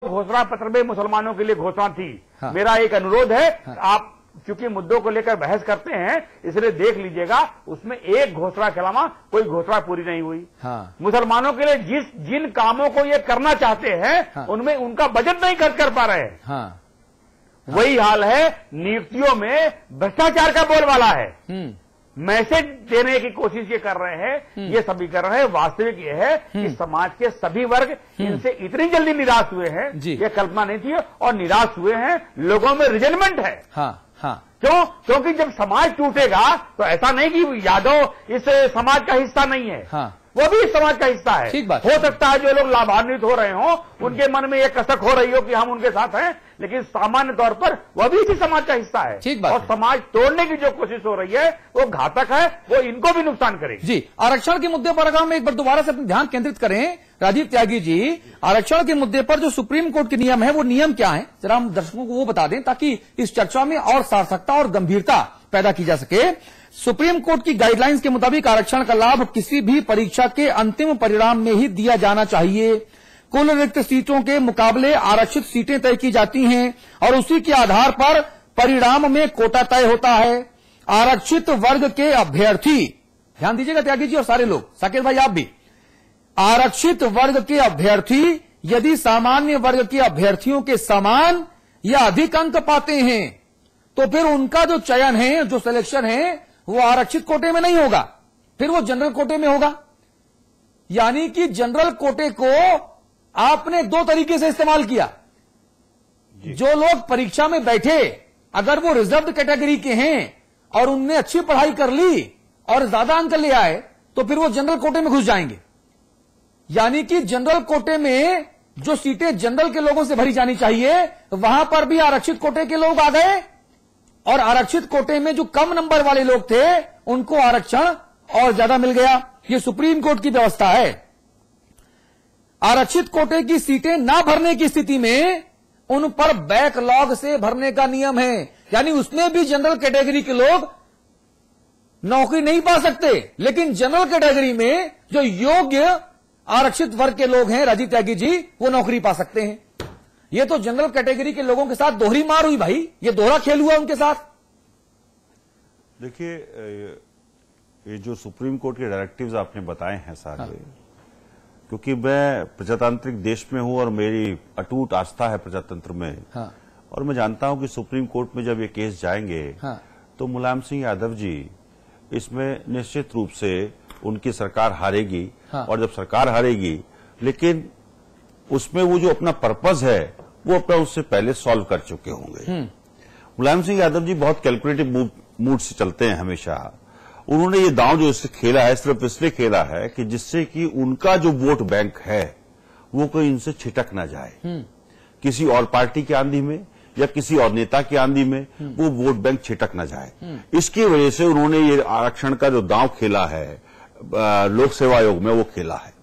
घोषणा पत्र में मुसलमानों के लिए घोषणा थी। मेरा एक अनुरोध है, आप क्योंकि मुद्दों को लेकर बहस करते हैं इसलिए देख लीजिएगा, उसमें एक घोषणा के अलावा कोई घोषणा पूरी नहीं हुई। मुसलमानों के लिए जिन कामों को ये करना चाहते हैं उनमें उनका बजट नहीं खर्च कर पा रहे हैं। वही हाल है, नियुक्तियों में भ्रष्टाचार का बोलबाला है। मैसेज देने की कोशिश ये कर रहे हैं, ये सभी कर रहे हैं। वास्तविक ये है कि समाज के सभी वर्ग इनसे इतनी जल्दी निराश हुए हैं, ये कल्पना नहीं थी, और निराश हुए हैं। लोगों में रिजनमेंट है। क्यों? क्योंकि जब समाज टूटेगा तो ऐसा नहीं कि यादव इस समाज का हिस्सा नहीं है, वो भी इस समाज का हिस्सा है। हो सकता है जो लोग लाभान्वित हो रहे हो उनके मन में एक कसक हो रही हो कि हम उनके साथ हैं, लेकिन सामान्य तौर पर वह भी इसी समाज का हिस्सा है। और समाज तोड़ने की जो कोशिश हो रही है वो घातक है, वो इनको भी नुकसान करेगी। जी, आरक्षण के मुद्दे पर अगर हम एक बार दोबारा से अपना ध्यान केंद्रित करें, राजीव त्यागी जी, आरक्षण के मुद्दे पर जो सुप्रीम कोर्ट के नियम है वो नियम क्या है, जरा हम दर्शकों को वो बता दें ताकि इस चर्चा में और सार्थकता और गंभीरता पैदा की जा सके। सुप्रीम कोर्ट की गाइडलाइंस के मुताबिक आरक्षण का लाभ किसी भी परीक्षा के अंतिम परिणाम में ही दिया जाना चाहिए। कुल रिक्त सीटों के मुकाबले आरक्षित सीटें तय की जाती हैं और उसी के आधार पर परिणाम में कोटा तय होता है। आरक्षित वर्ग के अभ्यर्थी, ध्यान दीजिएगा त्यागी जी और सारे लोग, साकेत भाई आप भी, आरक्षित वर्ग के अभ्यर्थी यदि सामान्य वर्ग के अभ्यर्थियों के समान या अधिक अंक पाते हैं तो फिर उनका जो चयन है, जो सिलेक्शन है, वो आरक्षित कोटे में नहीं होगा, फिर वो जनरल कोटे में होगा। यानी कि जनरल कोटे को आपने दो तरीके से इस्तेमाल किया। जो लोग परीक्षा में बैठे अगर वो रिजर्व कैटेगरी के हैं और उनने अच्छी पढ़ाई कर ली और ज्यादा अंक ले आए तो फिर वो जनरल कोटे में घुस जाएंगे। यानी कि जनरल कोटे में जो सीटें जनरल के लोगों से भरी जानी चाहिए वहां पर भी आरक्षित कोटे के लोग आ गए, और आरक्षित कोटे में जो कम नंबर वाले लोग थे उनको आरक्षण और ज्यादा मिल गया। ये सुप्रीम कोर्ट की व्यवस्था है। आरक्षित कोटे की सीटें ना भरने की स्थिति में उन पर बैकलॉग से भरने का नियम है। यानी उसमें भी जनरल कैटेगरी के लोग नौकरी नहीं पा सकते, लेकिन जनरल कैटेगरी में जो योग्य आरक्षित वर्ग के लोग हैं राजीव त्यागी जी, वो नौकरी पा सकते हैं। ये तो जनरल कैटेगरी के लोगों के साथ दोहरी मार हुई भाई, ये दोहरा खेल हुआ उनके साथ। देखिए, ये जो सुप्रीम कोर्ट के डायरेक्टिव्स आपने बताए हैं सारे, क्योंकि मैं प्रजातांत्रिक देश में हूं और मेरी अटूट आस्था है प्रजातंत्र में, और मैं जानता हूं कि सुप्रीम कोर्ट में जब ये केस जाएंगे तो मुलायम सिंह यादव जी इसमें निश्चित रूप से उनकी सरकार हारेगी। और जब सरकार हारेगी, लेकिन उसमें वो जो अपना पर्पस है वो अपना उससे पहले सॉल्व कर चुके होंगे। मुलायम सिंह यादव जी बहुत कैलकुलेटिव मूड से चलते हैं हमेशा। उन्होंने ये दांव जो इससे खेला है सिर्फ इसलिए खेला है कि जिससे कि उनका जो वोट बैंक है वो कोई इनसे छिटक ना जाए, किसी और पार्टी की आंधी में या किसी और नेता की आंधी में वो वोट बैंक छिटक ना जाए। इसकी वजह से उन्होंने ये आरक्षण का जो दांव खेला है लोक सेवा आयोग में, वो खेला है।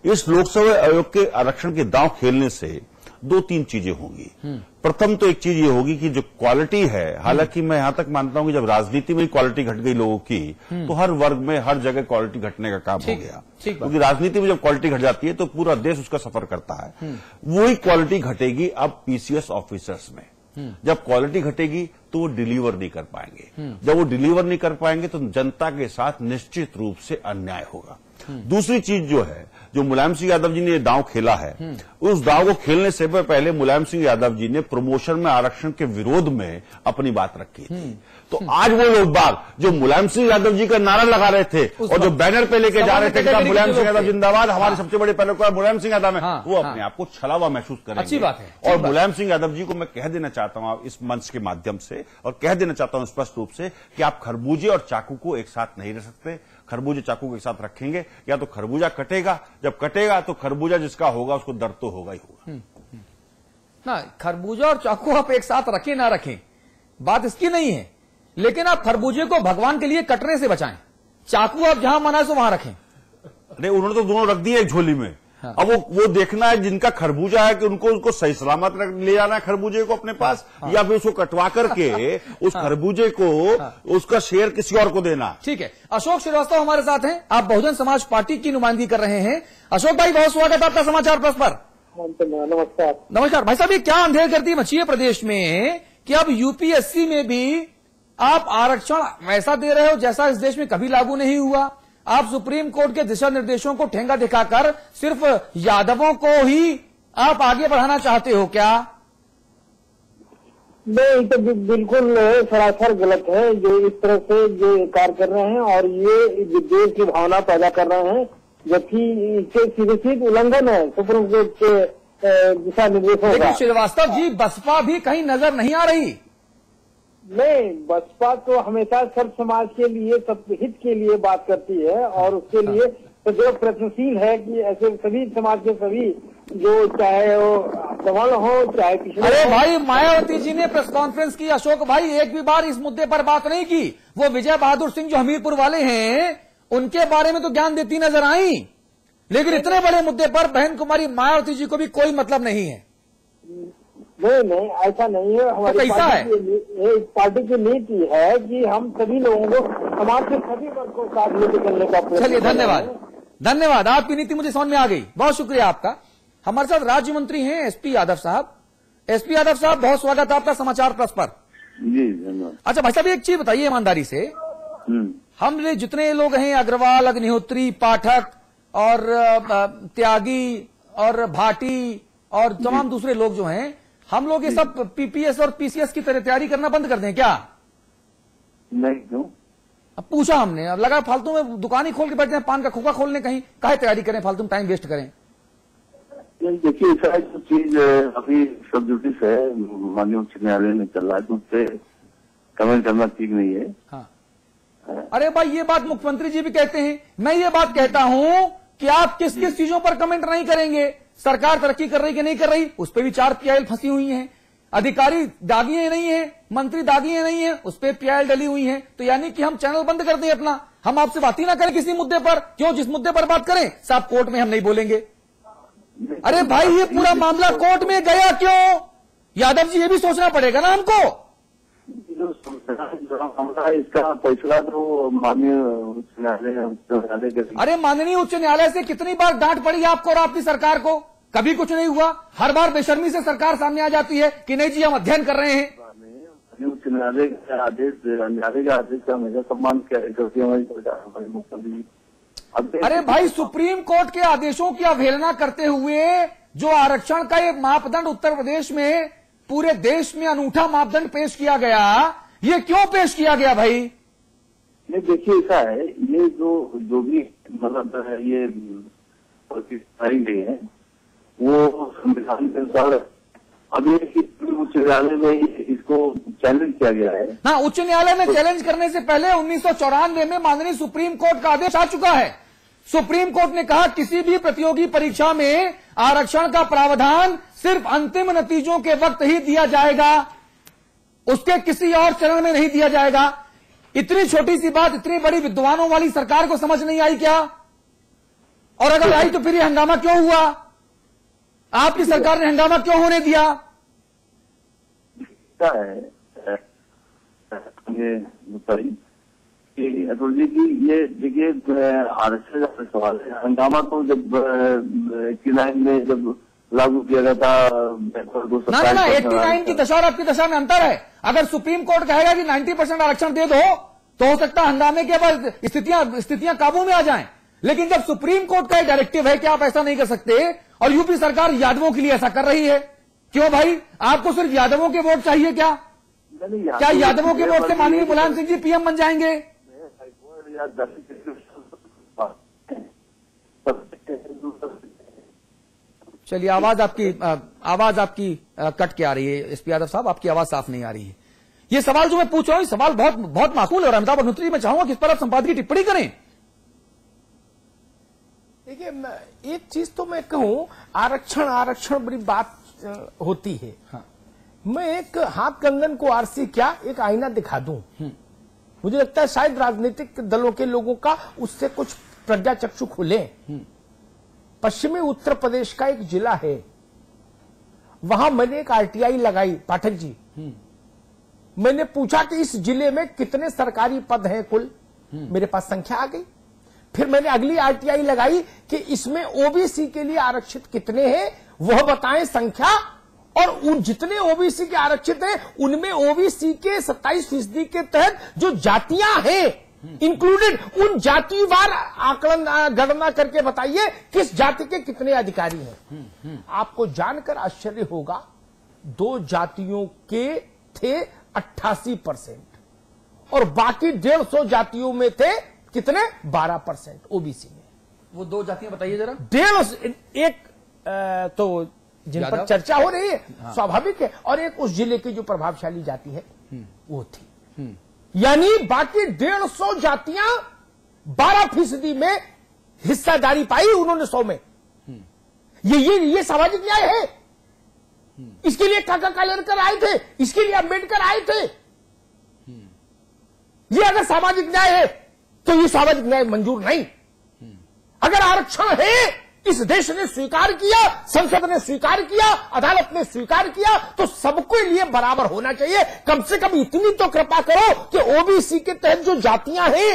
इस लोक सेवा आयोग के आरक्षण के दांव खेलने से दो तीन चीजें होंगी। प्रथम तो एक चीज ये होगी कि जो क्वालिटी है, हालांकि मैं यहां तक मानता हूं कि जब राजनीति में क्वालिटी घट गई लोगों की तो हर वर्ग में हर जगह क्वालिटी घटने का काम हो गया, क्योंकि राजनीति में जब क्वालिटी घट जाती है तो पूरा देश उसका सफर करता है। वही क्वालिटी घटेगी अब पीसीएस ऑफिसर्स में। जब क्वालिटी घटेगी तो वो डिलीवर नहीं कर पाएंगे। जब वो डिलीवर नहीं कर पाएंगे तो जनता के साथ निश्चित रूप से अन्याय होगा। दूसरी चीज जो है, जो मुलायम सिंह यादव जी ने दांव खेला है, उस दांव को खेलने से पहले मुलायम सिंह यादव जी ने प्रमोशन में आरक्षण के विरोध में अपनी बात रखी थी। तो आज वो लोग बाग जो मुलायम सिंह यादव जी का नारा लगा रहे थे और जो बैनर पे लेके जा रहे थे कि मुलायम सिंह यादव जिंदाबाद, हमारे सबसे बड़े पहले मुलायम सिंह यादव है, वो अपने आप को छला हुआ महसूस करेंगे। अच्छी बात है। और मुलायम सिंह यादव जी को मैं कह देना चाहता हूं इस मंच के माध्यम से, और कह देना चाहता हूं स्पष्ट रूप से कि आप खरबूजे और चाकू को एक साथ नहीं रख सकते। खरबूजे चाकू को एक साथ रखेंगे या तो खरबूजा कटेगा, जब कटेगा तो खरबूजा जिसका होगा उसको दर्द तो होगा ही होगा ना। खरबूजा और चाकू आप एक साथ रखें ना रखें, बात इसकी नहीं है, लेकिन आप खरबूजे को भगवान के लिए कटने से बचाएं। चाकू आप जहां मना है तो वहां रखें। अरे उन्होंने तो दोनों रख दिए एक झोली में। अब वो देखना है जिनका खरबूजा है कि उनको सही सलामत ले जाना है खरबूजे को अपने पास, या फिर उसको कटवा करके उस खरबूजे को उसका शेयर किसी और को देना। ठीक है, अशोक श्रीवास्तव हमारे साथ हैं, आप बहुजन समाज पार्टी की नुमाइंदगी कर रहे हैं। अशोक भाई बहुत स्वागत है आपका समाचार प्लस पर। नमस्कार। नमस्कार भाई साहब, ये क्या अंधेरगर्दी मची है प्रदेश में कि अब यूपीएससी में भी आप आरक्षण वैसा दे रहे हो जैसा इस देश में कभी लागू नहीं हुआ। आप सुप्रीम कोर्ट के दिशा निर्देशों को ठेंगा दिखाकर सिर्फ यादवों को ही आप आगे बढ़ाना चाहते हो क्या? नहीं, तो बिल्कुल सरासर गलत है जो इस तरह से जो कार्य कर रहे हैं और ये विद्वेष की भावना पैदा कर रहे हैं, जबकि इसके सीधे उल्लंघन है सुप्रीम कोर्ट के दिशा निर्देशों का। लेकिन श्रीवास्तव जी, बसपा भी कहीं नजर नहीं आ रही। नहीं, बसपा तो हमेशा सर्व समाज के लिए, सब हित के लिए बात करती है और उसके लिए तो जो प्रयत्नशील है कि ऐसे सभी समाज के सभी जो चाहे वो प्रबल हो चाहे पिछड़े। अरे भाई, मायावती जी ने प्रेस कॉन्फ्रेंस की, अशोक भाई एक भी बार इस मुद्दे पर बात नहीं की। वो विजय बहादुर सिंह जो हमीरपुर वाले हैं उनके बारे में तो ज्ञान देती नजर आई, लेकिन इतने बड़े मुद्दे पर बहन कुमारी मायावती जी को भी कोई मतलब नहीं है। नहीं, ऐसा नहीं है। हमारी पार्टी की नीति है कि हम सभी लोगों को, समाज के सभी वर्ग को साथ लेकर चलने का प्रयास। चलिए, धन्यवाद, आपकी नीति मुझे समझ में आ गई, बहुत शुक्रिया आपका। हमारे साथ राज्य मंत्री हैं एसपी यादव साहब। एसपी यादव साहब, बहुत स्वागत है आपका समाचार प्लस पर। जी धन्यवाद। अच्छा भाई साहब, एक चीज बताइए ईमानदारी से, हम जितने लोग हैं, अग्रवाल, अग्निहोत्री, पाठक और त्यागी और भाटी और तमाम दूसरे लोग जो हैं, हम लोग ये सब पीपीएस और पीसीएस की तरह तैयारी करना बंद कर दें क्या? नहीं, क्यों? अब पूछा हमने, अब लगा फालतू में दुकान ही खोल के बैठ जाए, पान का खोखा खोलने, कहीं काहे तैयारी करें, फालतू में टाइम वेस्ट करें। देखिए, ऐसा जो चीज अभी सब जुटिस है, माननीय उच्च न्यायालय में चल रहा है, तो उससे कमेंट करना ठीक नहीं है। हाँ। अरे भाई, ये बात मुख्यमंत्री जी भी कहते हैं, मैं ये बात कहता हूं कि आप किस किस चीजों पर कमेंट नहीं करेंगे। सरकार तरक्की कर रही कि नहीं कर रही, उस पर भी 4 पीआईएल फंसी हुई हैं। अधिकारी दागिए नहीं है, मंत्री दागिए नहीं है, उस पर पीआईएल डली हुई है। तो यानी कि हम चैनल बंद कर दें अपना, हम आपसे बात ही ना करें किसी मुद्दे पर। क्यों? जिस मुद्दे पर बात करें साहब कोर्ट में हम नहीं बोलेंगे। अरे भाई, ये पूरा मामला कोर्ट में गया क्यों? यादव जी, ये भी सोचना पड़ेगा ना हमको। इसका फैसला तो माननीय उच्च न्यायालय। अरे माननीय उच्च न्यायालय से कितनी बार डांट पड़ी आपको और आपकी सरकार को, कभी कुछ नहीं हुआ। हर बार बेशर्मी से सरकार सामने आ जाती है कि नहीं जी हम अध्ययन कर रहे हैं। उच्च न्यायालय का आदेश, न्यायालय का आदेश का हमेशा सम्मान करती है हमारी सरकार, मुख्यमंत्री। अरे भाई, सुप्रीम कोर्ट के आदेशों की अवहेलना करते हुए जो आरक्षण का ये मापदंड उत्तर प्रदेश में पूरे देश में अनूठा मापदंड पेश किया गया, ये क्यों पेश किया गया भाई? ये देखिए, ऐसा है, ये जो भी मतलब ये आई गई है वो संविधान के अनुसार अभी उच्च न्यायालय में इसको चैलेंज किया गया है। हाँ, उच्च न्यायालय में चैलेंज करने से पहले 1994 में माननीय सुप्रीम कोर्ट का आदेश आ चुका है। सुप्रीम कोर्ट ने कहा किसी भी प्रतियोगी परीक्षा में आरक्षण का प्रावधान सिर्फ अंतिम नतीजों के वक्त ही दिया जाएगा, उसके किसी और चरण में नहीं दिया जाएगा। इतनी छोटी सी बात इतनी बड़ी विद्वानों वाली सरकार को समझ नहीं आई क्या? और अगर आई तो फिर ये हंगामा क्यों हुआ? आपकी सरकार ने हंगामा क्यों होने दिया? अतुल जी की ये देखिए, आरक्षण का सवाल है। हंगामा तो जब 89 में जब लागू किया गया था, ना 89 की दशा और आपकी दशा में अंतर है। अगर सुप्रीम कोर्ट कहेगा कि 90% आरक्षण दे दो तो हो सकता है हंगामे के बाद स्थितियां काबू में आ जाएं। लेकिन जब सुप्रीम कोर्ट का डायरेक्टिव है कि आप ऐसा नहीं कर सकते और यूपी सरकार यादवों के लिए ऐसा कर रही है, क्यों भाई? आपको सिर्फ यादवों के वोट चाहिए क्या? क्या यादवों के वोट से माननीय मुलायम सिंह जी पीएम बन जाएंगे? चलिए, आवाज आपकी कट के आ रही है एसपी यादव साहब, आपकी आवाज साफ नहीं आ रही है। ये सवाल जो मैं पूछ रहा हूं, सवाल बहुत माकूल है और अमिताभ अग्निहोत्री मैं चाहूंगा कि इस पर आप संपादकीय टिप्पणी करें। देखिए, एक चीज तो मैं कहूं, आरक्षण बड़ी बात होती है। हाँ। मैं एक हाथ कंगन को आरसी क्या एक आईना दिखा दूं, मुझे लगता है शायद राजनीतिक दलों के लोगों का उससे कुछ प्रज्ञा चक्षु खुले। पश्चिमी उत्तर प्रदेश का एक जिला है, वहां मैंने एक आरटीआई लगाई, पाठक जी। मैंने पूछा कि इस जिले में कितने सरकारी पद हैं कुल, मेरे पास संख्या आ गई। फिर मैंने अगली आरटीआई लगाई कि इसमें ओबीसी के लिए आरक्षित कितने हैं वह बताएं संख्या, और उन जितने ओबीसी के आरक्षित हैं उनमें ओबीसी के 27% के तहत जो जातियां हैं इंक्लूडेड, उन जातिवार आकलन गणना करके बताइए किस जाति के कितने अधिकारी हैं। आपको जानकर आश्चर्य होगा, 2 जातियों के थे 88% और बाकी 150 जातियों में थे कितने 12% ओबीसी में। वो 2 जातियां बताइए जरा। 150, एक तो जिन पर चर्चा हो रही है, हाँ। स्वाभाविक है, और एक उस जिले की जो प्रभावशाली जाति है वो थी, यानी बाकी 150 जातियां 12% में हिस्सेदारी पाई उन्होंने 100 में। ये सामाजिक न्याय है। इसके लिए काका कालेलकर आए थे, इसके लिए अंबेडकर आए थे। ये अगर सामाजिक न्याय है तो ये सामाजिक न्याय मंजूर नहीं। अगर आरक्षण है, इस देश ने स्वीकार किया, संसद ने स्वीकार किया, अदालत ने स्वीकार किया, तो सबके लिए बराबर होना चाहिए। कम से कम इतनी तो कृपा करो कि ओबीसी के तहत जो जातियां हैं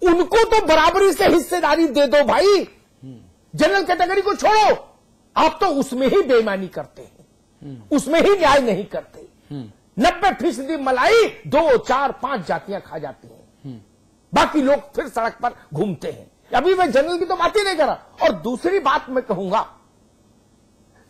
उनको तो बराबरी से हिस्सेदारी दे दो भाई। जनरल कैटेगरी को छोड़ो, आप तो उसमें ही बेईमानी करते हैं, उसमें ही न्याय नहीं करते। 90% मलाई 2, 4, 5 जातियां खा जाती हैं, बाकी लोग फिर सड़क पर घूमते हैं। अभी मैं जनरल की तो बात ही नहीं कर रहा। और दूसरी बात मैं कहूंगा,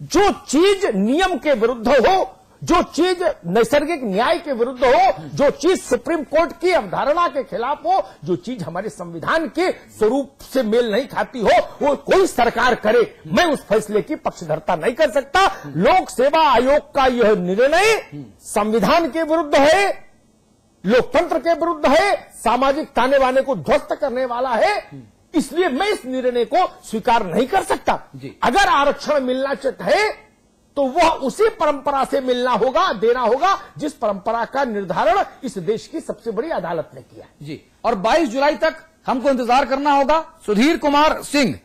जो चीज नियम के विरुद्ध हो, जो चीज नैसर्गिक न्याय के विरुद्ध हो, जो चीज सुप्रीम कोर्ट की अवधारणा के खिलाफ हो, जो चीज हमारे संविधान के स्वरूप से मेल नहीं खाती हो, वो कोई सरकार करे, मैं उस फैसले की पक्षधरता नहीं कर सकता। लोक सेवा आयोग का यह निर्णय संविधान के विरुद्ध है, लोकतंत्र के विरुद्ध है, सामाजिक ताने बाने को ध्वस्त करने वाला है, इसलिए मैं इस निर्णय को स्वीकार नहीं कर सकता। अगर आरक्षण मिलना है तो वह उसी परंपरा से मिलना होगा, देना होगा जिस परंपरा का निर्धारण इस देश की सबसे बड़ी अदालत ने किया जी। और 22 जुलाई तक हमको इंतजार करना होगा। सुधीर कुमार सिंह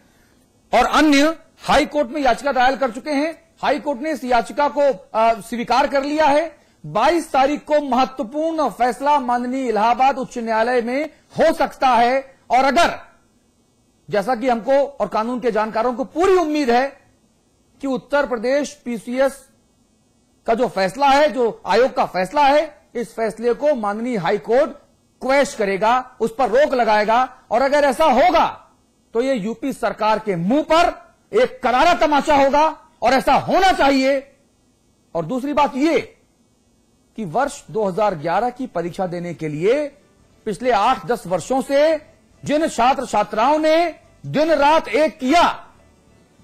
और अन्य हाई कोर्ट में याचिका दायर कर चुके हैं। हाई कोर्ट ने इस याचिका को स्वीकार कर लिया है। 22 तारीख को महत्वपूर्ण फैसला माननीय इलाहाबाद उच्च न्यायालय में हो सकता है। और अगर, जैसा कि हमको और कानून के जानकारों को पूरी उम्मीद है कि उत्तर प्रदेश पीसीएस का जो फैसला है, जो आयोग का फैसला है, इस फैसले को माननीय हाई कोर्ट क्वेश करेगा, उस पर रोक लगाएगा। और अगर ऐसा होगा तो ये यूपी सरकार के मुंह पर एक करारा तमाचा होगा और ऐसा होना चाहिए। और दूसरी बात ये कि वर्ष 2011 की परीक्षा देने के लिए पिछले 8-10 वर्षों से जिन छात्र छात्राओं ने दिन रात एक किया,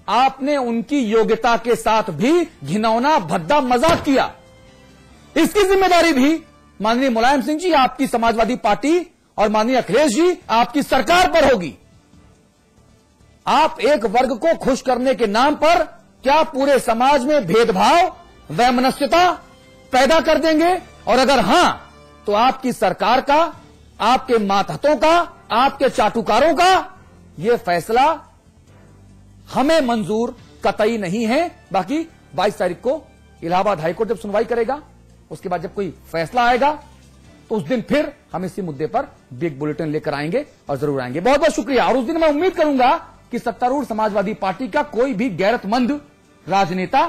आपने उनकी योग्यता के साथ भी घिनौना भद्दा मजाक किया। इसकी जिम्मेदारी भी माननीय मुलायम सिंह जी, आपकी समाजवादी पार्टी और माननीय अखिलेश जी, आपकी सरकार पर होगी। आप एक वर्ग को खुश करने के नाम पर क्या पूरे समाज में भेदभाव, वैमनस्यता पैदा कर देंगे? और अगर हां, तो आपकी सरकार का, आपके मातहतों का, आपके चाटुकारों का यह फैसला हमें मंजूर कतई नहीं है। बाकी 22 तारीख को इलाहाबाद हाईकोर्ट जब सुनवाई करेगा, उसके बाद जब कोई फैसला आएगा तो उस दिन फिर हम इसी मुद्दे पर बिग बुलेटिन लेकर आएंगे और जरूर आएंगे। बहुत बहुत शुक्रिया। और उस दिन मैं उम्मीद करूंगा कि सत्तारूढ़ समाजवादी पार्टी का कोई भी गैरतमंद राजनेता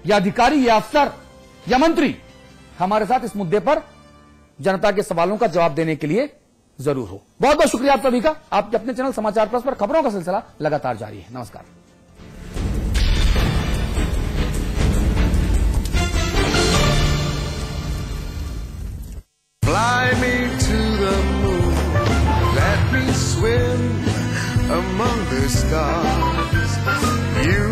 या अधिकारी या अफसर या मंत्री हमारे साथ इस मुद्दे पर जनता के सवालों का जवाब देने के लिए जरूर हो। बहुत बहुत शुक्रिया आप सभी का। आपके अपने चैनल समाचार प्लस पर खबरों का सिलसिला लगातार जारी है। नमस्कार। Fly me to the moon, let me swim among the stars. You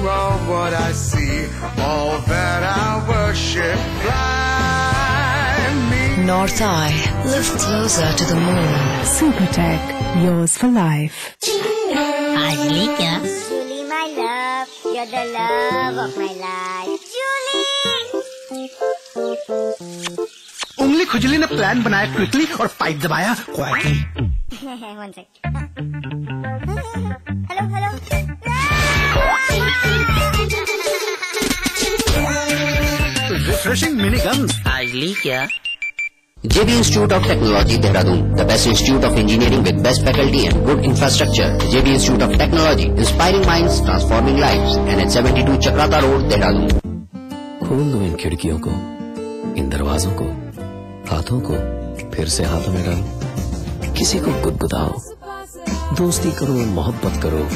are what I see, all that I worship. Fly me. North Eye, live closer to the moon. Supertech, yours for life. Asli kya? Julie, my love, you're the love of my life. Julie! उंगली खुजली ने plan बनाया quickly और pipe दबाया quietly. One sec. Hello. Refreshing mini guns. आजली क्या? JB Institute of Technology, Dehradun, the best institute of engineering with best faculty and good infrastructure. JB Institute of Technology, inspiring minds, transforming lives. NH72 Chakrata Road, Dehradun. खोल दो इन खिड़कियों को, इन दरवाजों को, हाथों को फिर से हाथों में डालो, किसी को गुदगुदाओ, दोस्ती करो, मोहब्बत करो,